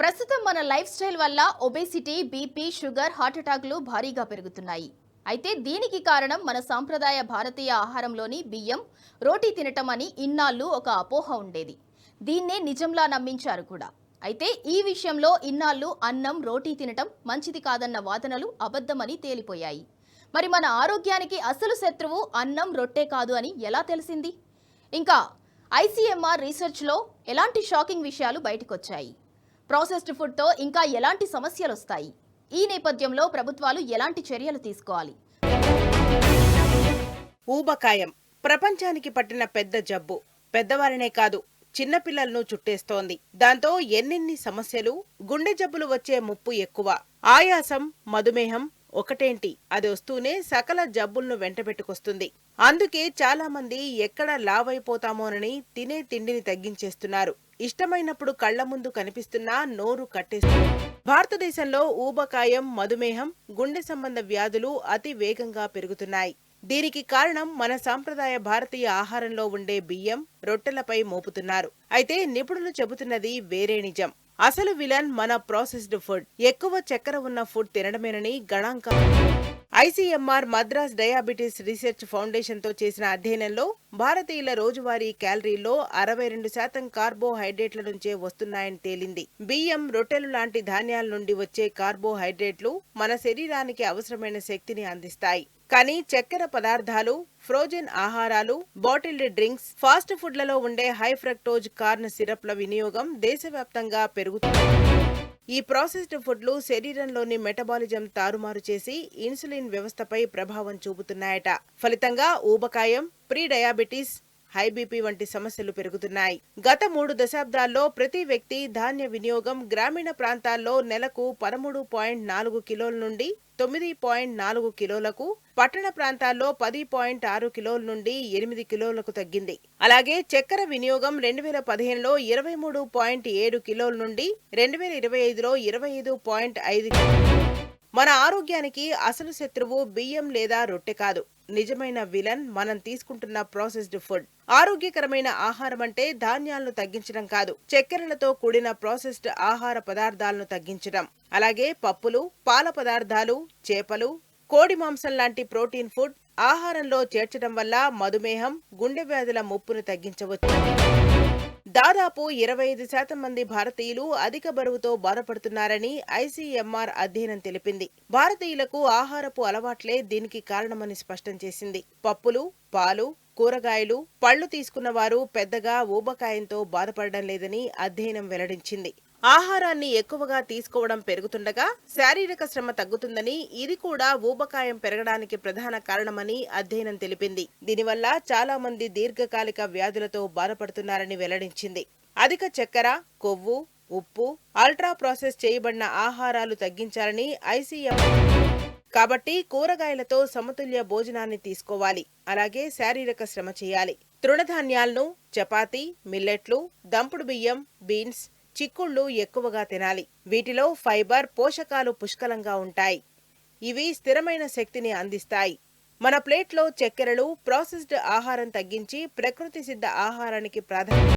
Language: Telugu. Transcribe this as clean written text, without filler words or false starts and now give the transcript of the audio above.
ప్రస్తుతం మన లైఫ్ స్టైల్ వల్ల ఒబేసిటీ, బీపీ, షుగర్, హార్ట్ అటాక్లు భారీగా పెరుగుతున్నాయి. అయితే దీనికి కారణం మన సాంప్రదాయ భారతీయ ఆహారంలోని బియ్యం, రోటీ తినటం అని ఇన్నాళ్ళు ఒక అపోహ ఉండేది. దీన్నే నిజంలా నమ్మించారు కూడా. అయితే ఈ విషయంలో ఇన్నాళ్ళు అన్నం, రోటీ తినటం మంచిది కాదన్న వాదనలు అబద్ధమని తేలిపోయాయి. మరి మన ఆరోగ్యానికి అసలు శత్రువు అన్నం, రొట్టె కాదు అని ఎలా తెలిసింది? ఇంకా ఐసీఎంఆర్ రీసెర్చ్లో ఎలాంటి షాకింగ్ విషయాలు బయటకొచ్చాయి? ప్రాసెస్డ్ ఫుడ్తో ఇంకా ఎలాంటి సమస్యలు వస్తాయి? ఈ నేపథ్యంలో ప్రభుత్వాలు ఎలాంటి చర్యలు తీసుకోవాలి? ఊబకాయం ప్రపంచానికి పట్టిన పెద్ద జబ్బు. పెద్దవారినే కాదు, చిన్నపిల్లలను చుట్టేస్తోంది. దాంతో ఎన్నెన్ని సమస్యలు, గుండె జబ్బులు వచ్చే ముప్పు ఎక్కువ. ఆయాసం, మధుమేహం ఒకటేంటి, అది వస్తూనే సకల జబ్బులను వెంటబెట్టుకొస్తుంది. అందుకే చాలా మంది ఎక్కడ లావైపోతామోనని తినే తిండిని తగ్గించేస్తున్నారు. ఇష్టమైనప్పుడు కళ్ల ముందు కనిపిస్తున్నా నోరు కట్టేస్తుంది. భారతదేశంలో ఊబకాయం, మధుమేహం, గుండె సంబంధ వ్యాధులు అతి వేగంగా పెరుగుతున్నాయి. దీనికి కారణం మన సాంప్రదాయ భారతీయ ఆహారంలో ఉండే బియ్యం, రొట్టెలపై మోపుతున్నారు. అయితే నిపుణులు చెబుతున్నది వేరే నిజం. అసలు విలన్ మన ప్రాసెస్డ్ ఫుడ్. ఎక్కువ చక్కెర ఉన్న ఫుడ్ తినడమేనని గణాంకాలు. ఐసీఎంఆర్ మద్రాస్ డయాబెటీస్ రీసెర్చ్ ఫౌండేషన్తో చేసిన అధ్యయనంలో భారతీయుల రోజువారీ క్యాలరీల్లో 62% కార్బోహైడ్రేట్ల నుంచే వస్తున్నాయని తేలింది. బియ్యం, రొట్టెలు లాంటి ధాన్యాల నుండి వచ్చే కార్బోహైడ్రేట్లు మన శరీరానికి అవసరమైన శక్తిని అందిస్తాయి. కానీ చక్కెర పదార్థాలు, ఫ్రోజెన్ ఆహారాలు, బాటిల్డ్ డ్రింక్స్, ఫాస్ట్ ఫుడ్లలో ఉండే హై ఫ్రక్టోజ్ కార్న్ సిరప్ల వినియోగం దేశవ్యాప్తంగా పెరుగుతుంది. ఈ ప్రాసెస్డ్ ఫుడ్లు శరీరంలోని మెటబాలిజం తారుమారు చేసి ఇన్సులిన్ వ్యవస్థపై ప్రభావం చూపుతున్నాయట. ఫలితంగా ఊబకాయం, ప్రీ డయాబెటీస్, హై బీపీ వంటి సమస్యలు పెరుగుతున్నాయి. గత 3 దశాబ్దాల్లో ప్రతి వ్యక్తి ధాన్య వినియోగం గ్రామీణ ప్రాంతాల్లో నెలకు 13.4 కిలోల నుండి 9.4 కిలోలకు, పట్టణ ప్రాంతాల్లో 10.6 కిలోల నుండి 8 కిలోలకు తగ్గింది. అలాగే చక్కెర వినియోగం 2015లో 23.7 కిలోల నుండి 2025లో 25.5 కిలోలు. మన ఆరోగ్యానికి అసలు శత్రువు బియ్యం లేదా రొట్టె కాదు. నిజమైన విలన్ మనం తీసుకుంటున్న ప్రాసెస్డ్ ఫుడ్. ఆరోగ్యకరమైన ఆహారం అంటే ధాన్యాలను తగ్గించడం కాదు, చక్కెరలతో కూడిన ప్రాసెస్డ్ ఆహార పదార్థాలను తగ్గించడం. అలాగే పప్పులు, పాల పదార్థాలు, చేపలు, కోడి మాంసం లాంటి ప్రోటీన్ ఫుడ్ ఆహారంలో చేర్చడం వల్ల మధుమేహం, గుండె వ్యాధుల ముప్పును తగ్గించవచ్చు. దాదాపు 25% మంది భారతీయులు అధిక బరువుతో బాధపడుతున్నారని ఐసీఎంఆర్ అధ్యయనం తెలిపింది. భారతీయులకు ఆహారపు అలవాట్లే దీనికి కారణమని స్పష్టం చేసింది. పప్పులు, పాలు, కూరగాయలు, పళ్లు తీసుకున్న వారు పెద్దగా ఊబకాయంతో బాధపడడం లేదని అధ్యయనం వెల్లడించింది. ఆహారాన్ని ఎక్కువగా తీసుకోవడం పెరుగుతుండగా శారీరక శ్రమ తగ్గుతుందని, ఇది కూడా ఊబకాయం పెరగడానికి ప్రధాన కారణమని అధ్యయనం తెలిపింది. దీనివల్ల చాలా మంది దీర్ఘకాలిక వ్యాధులతో బాధపడుతున్నారని వెల్లడించింది. అధిక చక్కెర, కొవ్వు, ఉప్పు, అల్ట్రా ప్రాసెస్ చేయబడిన ఆహారాలు తగ్గించాలని ఐసీఎంఆర్. కాబట్టి కూరగాయలతో సమతుల్య భోజనాన్ని తీసుకోవాలి. అలాగే శారీరక శ్రమ చేయాలి. తృణధాన్యాలను, చపాతీ, మిల్లెట్లు, దంపుడు బియ్యం, బీన్స్, చిక్కుళ్ళు ఎక్కువగా తినాలి. వీటిలో ఫైబర్, పోషకాలు పుష్కలంగా ఉంటాయి. ఇవి స్థిరమైన శక్తిని అందిస్తాయి. మన ప్లేట్లో చక్కెరలు, ప్రాసెస్డ్ ఆహారం తగ్గించి ప్రకృతి సిద్ధ ఆహారానికి ప్రాధాన్యత